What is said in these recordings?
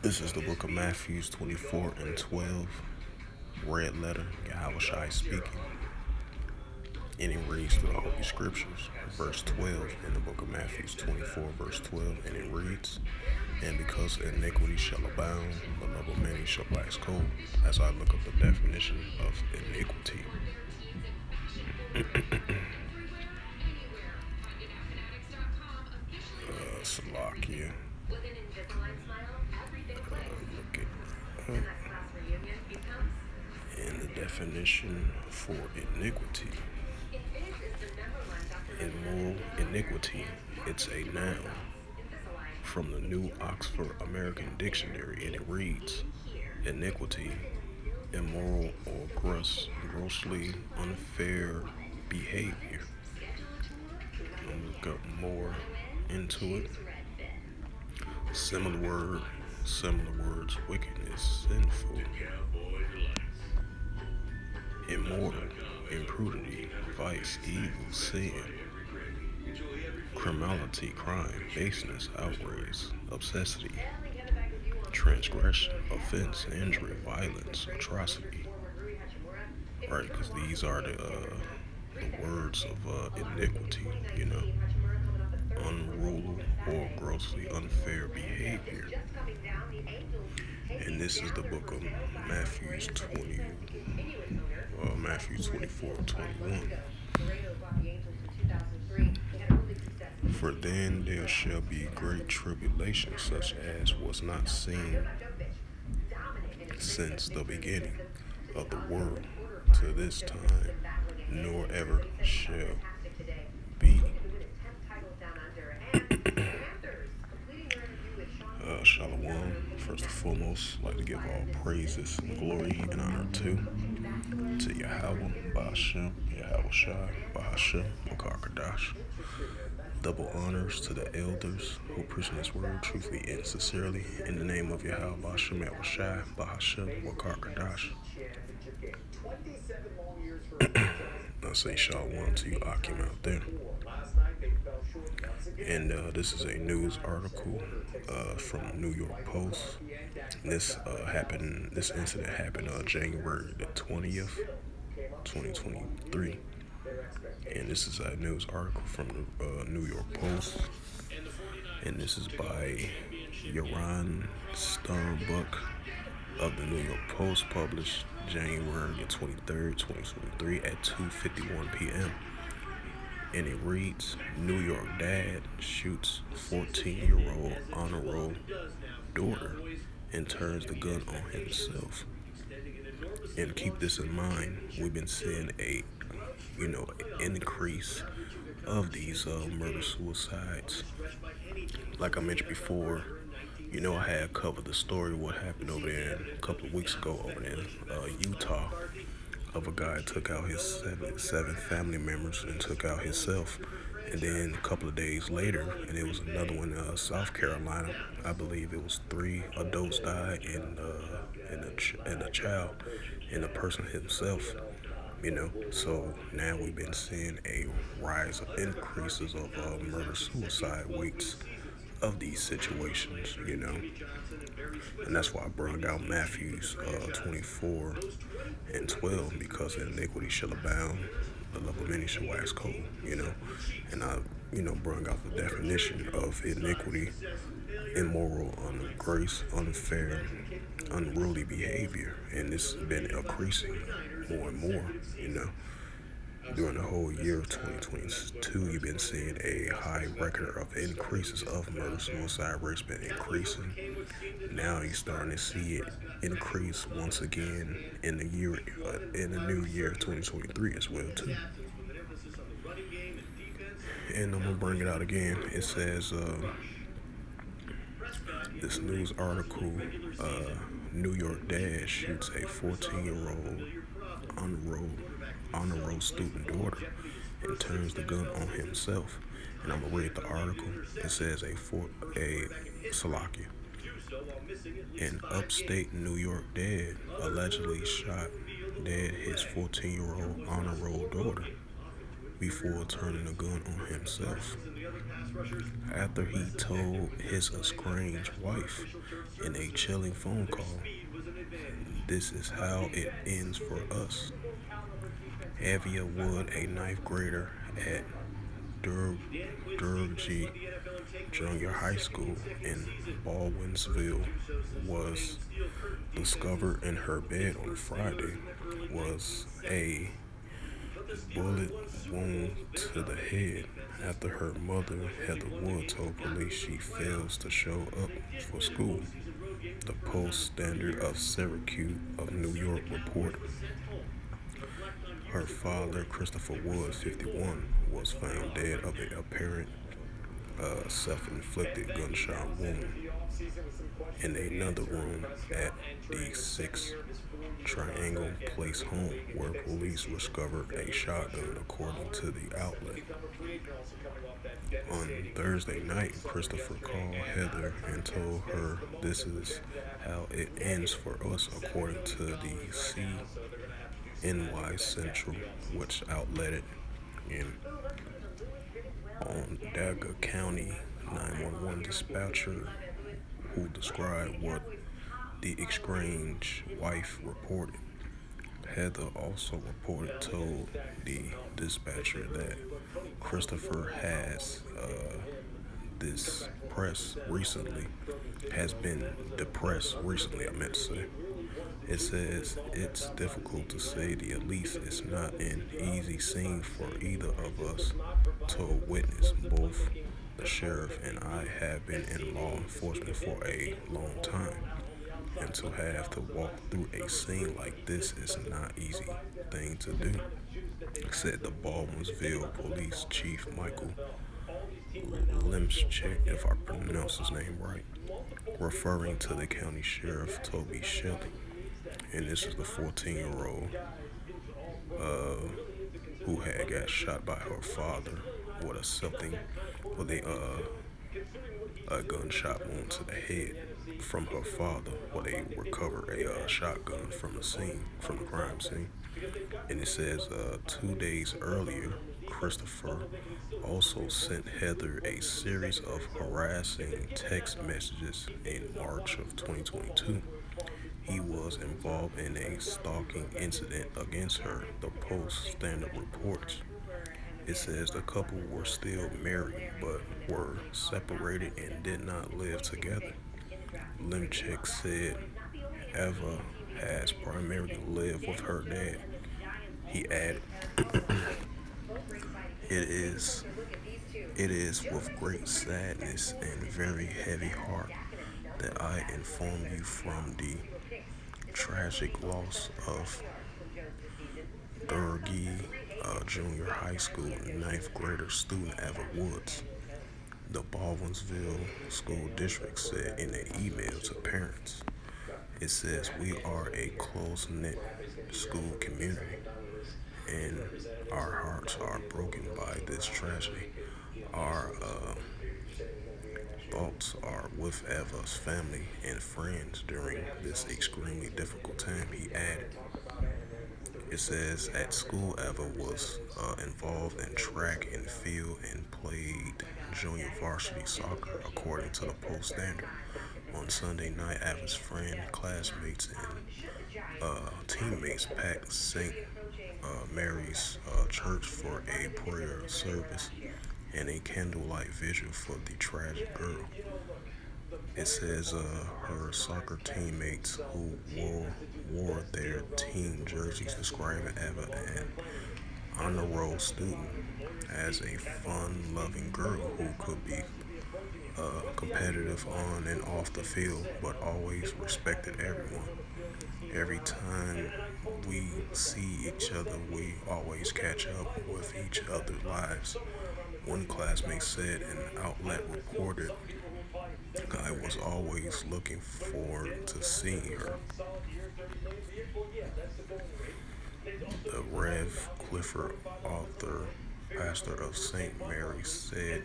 This is the book of Matthew 24 and 12, red letter, Yahweh speaking. And it reads through the Holy Scriptures, verse 12 in the book of Matthew 24, verse 12, and it reads, "And because iniquity shall abound, the love of many shall wax cold." As I look up the definition of iniquity, Salakia, look at in the definition for iniquity. Immoral iniquity, it's a noun from the New Oxford American Dictionary, and it reads, iniquity, immoral or grossly unfair behavior. I'm look up more into it. Similar words, wickedness, sinful, immoral, imprudity, vice, evil, sin, criminality, crime, baseness, outrage, obscenity, transgression, offense, injury, violence, atrocity. Right, because these are the words of iniquity, unruly or grossly unfair behavior. And this is the book of Matthew 24:21. For then there shall be great tribulation, such as was not seen since the beginning of the world to this time, nor ever shall be. Shalom. First and foremost, I'd like to give all praises, glory, and honor to Yahweh, Bahashem, Yahweh Shai, Bahashem, Makar Double honors to the elders who preach this word truthfully and sincerely in the name of Yahweh, Bahashem, Yahweh Shai, Bahashem, Makar I say shalom to you, Akim, out there. And this is a news article from New York Post. This incident happened on January the 20th, 2023. And this is a news article from the New York Post. And this is by Yaron Sternbuck of the New York Post, published January 23rd, 2023 at 2:51 p.m. And it reads, New York dad shoots 14-year-old honor roll daughter and turns the gun on himself. And keep this in mind, we've been seeing a increase of these murder-suicides. Like I mentioned before, I had covered the story what happened over there a couple of weeks ago over there in Utah, of a guy took out his seven family members and took out himself. And then a couple of days later, and it was another one in South Carolina. I believe it was 3 adults died and a child and the person himself. So now we've been seeing a rise of increases of murder-suicide rates of these situations, and that's why I brought out Matthews 24 and 12, because iniquity shall abound, the love of many shall wax cold, and I, brought out the definition of iniquity: immoral, ungrace, unfair, unruly behavior, and this has been increasing more and more, During the whole year of 2022, you've been seeing a high record of increases of murder-suicide rates been increasing. Now you're starting to see it increase once again in the new year 2023 as well too. And I'm gonna bring it out again. It says this news article: New York dad shoots a 14-year-old honor roll student daughter and turns the gun on himself. And I'm gonna read the article. It says a Salakia. An upstate New York dad allegedly shot dead his 14-year-old honor roll daughter before turning the gun on himself. After he told his estranged wife in a chilling phone call, "This is how it ends for us." Avia Wood, a ninth grader at Dur- Durgee Junior High School in Baldwinsville, was discovered in her bed on Friday was a bullet wound to the head after her mother, Heather Wood, told police she fails to show up for school. The Post Standard of Syracuse of New York reported her father, Christopher Wood, 51, was found dead of an apparent self-inflicted gunshot wound in another room at the 6 Triangle Place home, where police discovered a shotgun, according to the outlet. On Thursday night, Christopher called Heather and told her, "This is how it ends for us," according to the CNY Central, which outletted in Onondaga County 911 dispatcher who described what the estranged wife reported. Heather also told the dispatcher that Christopher this press recently has been depressed recently, I meant to say. It says it's difficult to say the least. It's not an easy scene for either of us, told witness. Both the sheriff and I have been in law enforcement for a long time, and to have to walk through a scene like this is not easy thing to do, said the Baldwinsville Police Chief Michael Limschek, if I pronounce his name right, referring to the county sheriff Toby Shelley. And this is the 14-year-old who had got shot by her father with a gunshot wound to the head from her father, where they recovered a shotgun from the crime scene. And it says 2 days earlier, Christopher also sent Heather a series of harassing text messages in March of 2022. He was involved in a stalking incident against her, the Post Standard reports. It says the couple were still married but were separated and did not live together. Limchek said Eva has primarily lived with her dad. He added, It is it is with great sadness and very heavy heart that I inform you from the tragic loss of Durgee Junior High School ninth grader student Eva Woods. The Baldwinsville School District said in an email to parents. It says, "We are a close-knit school community, and our hearts are broken by this tragedy. Our thoughts are with Eva's family and friends during this extremely difficult time," he added. It says at school, Eva was involved in track and field and played junior varsity soccer, according to the Post Standard. On Sunday night, Eva's friend, classmates, and teammates packed St. Mary's Church for a prayer service and a candlelight vigil for the tragic girl. It says her soccer teammates who wore their team jerseys describing Eva an honor roll student as a fun-loving girl who could be competitive on and off the field, but always respected everyone. Every time we see each other, we always catch up with each other's lives. One classmate said an outlet reported, "I was always looking forward to seeing her." The Rev. Clifford Arthur, pastor of St. Mary's, said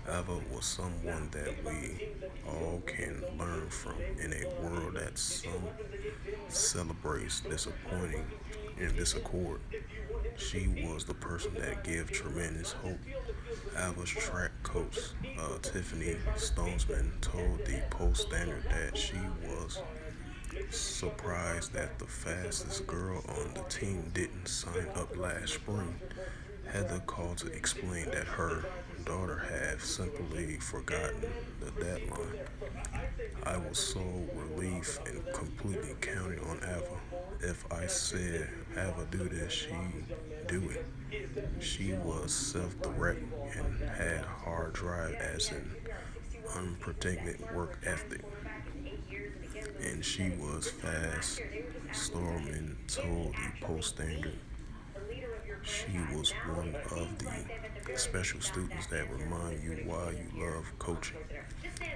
Eva was someone that we all can learn from in a world that some celebrates disappointing and discord. She was the person that gave tremendous hope. Ava's track coach, Tiffany Stonesman, told the Post Standard that she was surprised that the fastest girl on the team didn't sign up last spring. Heather called to explain that her daughter had simply forgotten the deadline. I was so relieved and completely counting on Ava. If I said Ava do this, she do it. She was self-directed and had hard drive as an unprotected work ethic, and she was fast. Storman told the Post Standard she was one of the special students that remind you why you love coaching.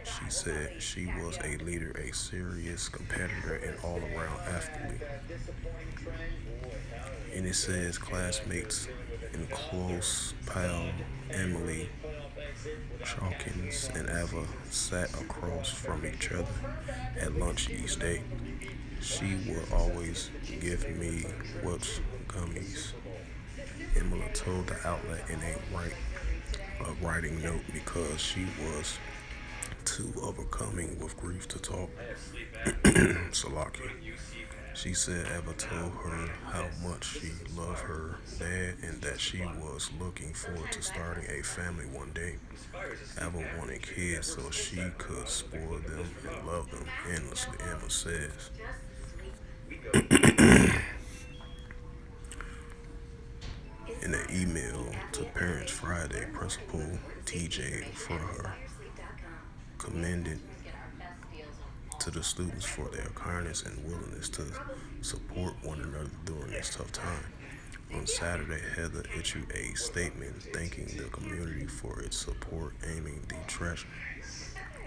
She said she was a leader, a serious competitor, and all around athlete. And it says classmates and close pal Emily Chalkins and Ava sat across from each other at lunch each day. She would always give me what's gummies. Emily told the outlet in a writing note because she was too overcoming with grief to talk. Salaki. She said Eva told her how much she loved her dad and that she was looking forward to starting a family one day. Eva wanted kids so she could spoil them and love them endlessly, Emma says. In an email to parents Friday, Principal TJ Furher commended to the students for their kindness and willingness to support one another during this tough time. On Saturday, Heather issued a statement thanking the community for its support, aiming the treasure.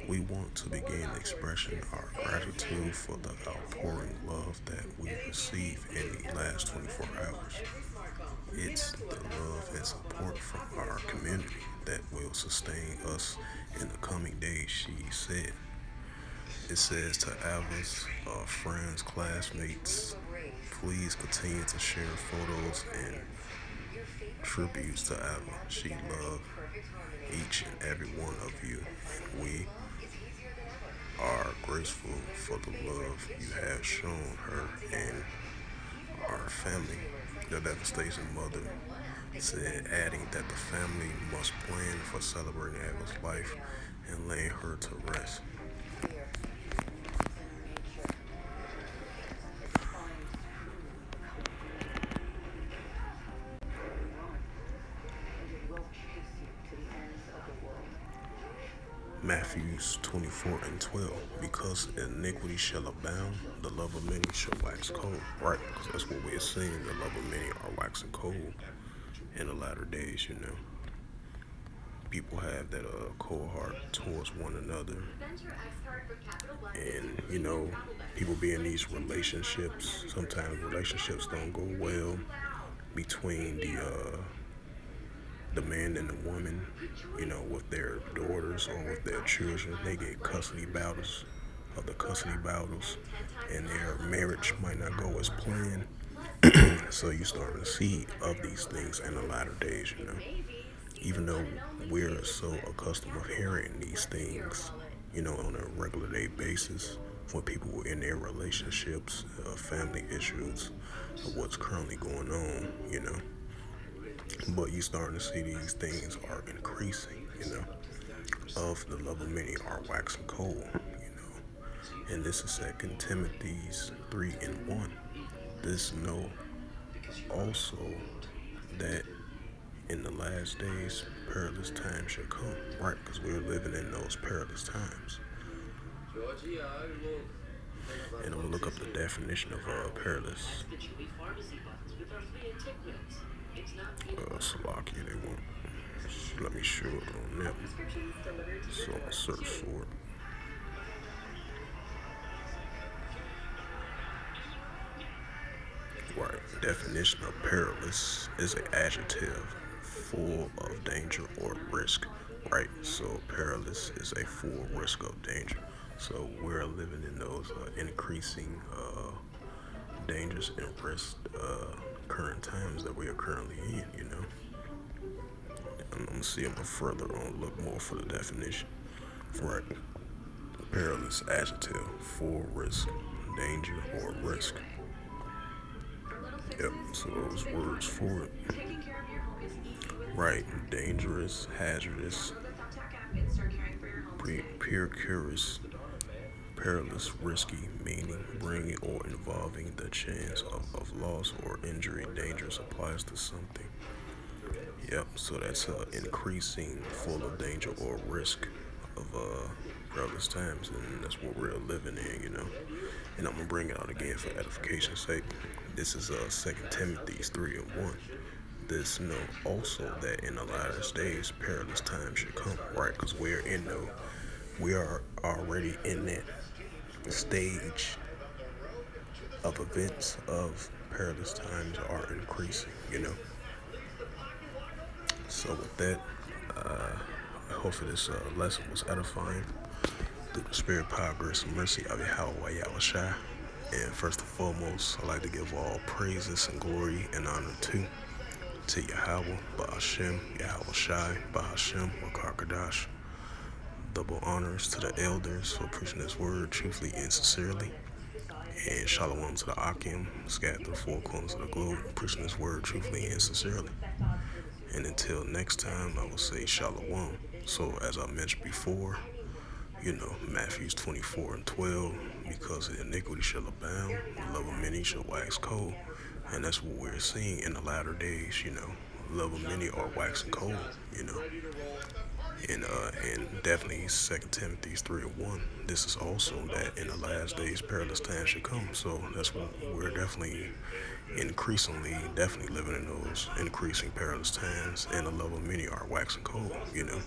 We want to begin expressing our gratitude for the outpouring love that we received in the last 24 hours. It's the love and support from our community that will sustain us in the coming days, she said. It says to Ava's friends, classmates, please continue to share photos and tributes to Ava. She loved each and every one of you, and we are grateful for the love you have shown her and our family. The devastation mother said, adding that the family must plan for celebrating Ava's life and laying her to rest. Matthews 24:12. Because iniquity shall abound, the love of many shall wax cold. Right, because that's what we're seeing. The love of many are waxing cold in the latter days. People have that cold heart towards one another. And people be in these relationships. Sometimes relationships don't go well between the man and the woman, with their daughters or with their children. They get custody battles of the custody battles, and their marriage might not go as planned. So you start to see of these things in the latter days. Even though we're so accustomed of hearing these things, on a regular day basis when people were in their relationships, family issues, what's currently going on. But you starting to see these things are increasing. Of the love of many are waxing cold. And this is 2 Timothy's 3:1. This know also that in the last days perilous times shall come, right? Because we're living in those perilous times. And I'm gonna look up the definition of perilous. Slovakia, they want. Let me show it on them. So I'm gonna search for it. Right. Definition of perilous is an adjective full of danger or risk. Right. So perilous is a full risk of danger. So we're living in those increasing dangers and risks current times that we are currently in, you know. I'm gonna see them further on, look more for the definition. Right. Perilous adjective, full risk, danger, or risk. Yep, so those words for it. Right, dangerous, hazardous, precarious, perilous, risky, meaning bringing or involving the chance of loss or injury. Dangerous applies to something. Yep, so that's increasing full of danger or risk of perilous times, and that's what we're living in, you know. And I'm gonna bring it out again for edification's sake. This is 2 Timothy 3:1. This know also that in the latter days perilous times should come, right? Because we are already in that stage of events of perilous times are increasing, you know. So with that, hopefully this lesson was edifying through the spirit, power, grace, and mercy of Yahweh Shai. And first and foremost, I'd like to give all praises and glory and honor to Yahweh, Ba'ashem, Yahweh Shai, Ba'ashem, Wakar Double honors to the elders for preaching this word truthfully and sincerely. And shalom to the Akim, scattered to the four corners of the globe, preaching this word truthfully and sincerely. And until next time, I will say shalom. So as I mentioned before, you know, Matthew 24:12, because the iniquity shall abound, the love of many shall wax cold. And that's what we're seeing in the latter days, you know. Love of many are waxing cold, you know. And definitely 2 Timothy 3:1. This is also that in the last days perilous times should come. So that's what we're definitely definitely living in those increasing perilous times, and the love of many are waxing cold, you know.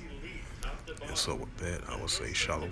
And so with that, I would say shalom.